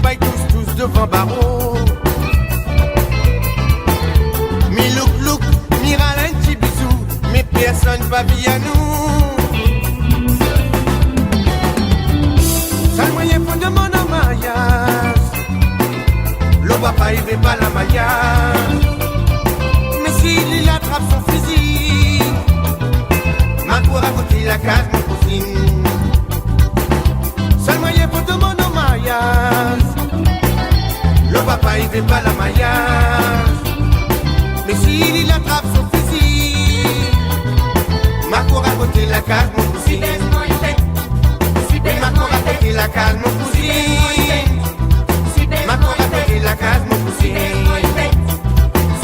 baille tous devant barreau. Mi look, mi râle un petit bisou, mais personne va bien à nous. Seul moyen pour demander un mariage, le papa il veut pas la mariage. Mais s'il attrape son fusil, ma cour à côté la case, mon cousine. Seul moyen pour demander un mariage, le papa il veut pas la mariage. Mais s'il attrape son fusil, ma cour à côté la case, mon cousine. Ma cour à côté la case, mon cousine. Ma cour à côté la case, mon cousine.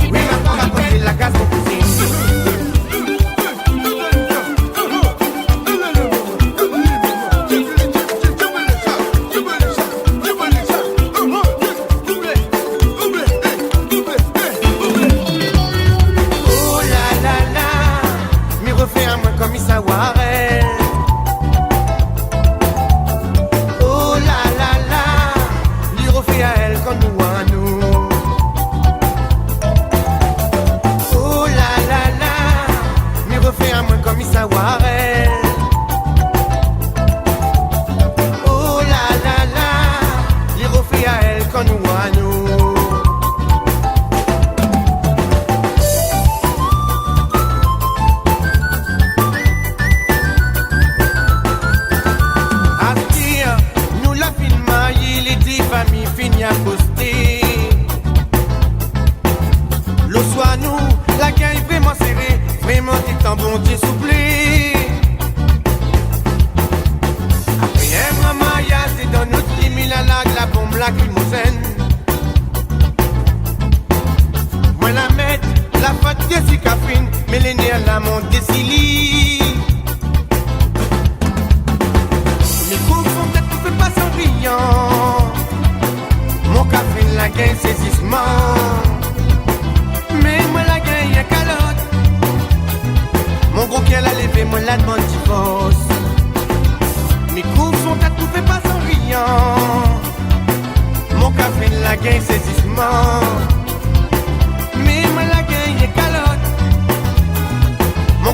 Oui, ma cour à côté la case, mon cousine. Mon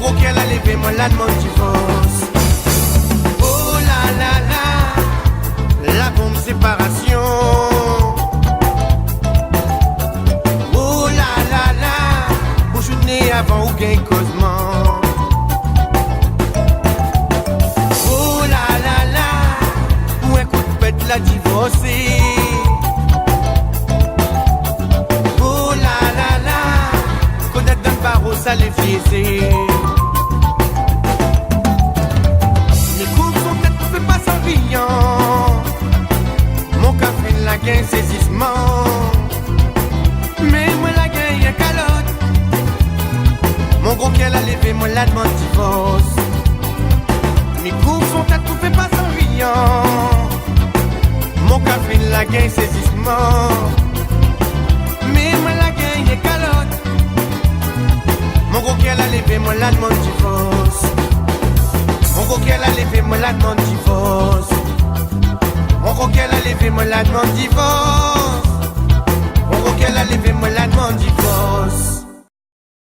coquel a levé, moi la demande divorce.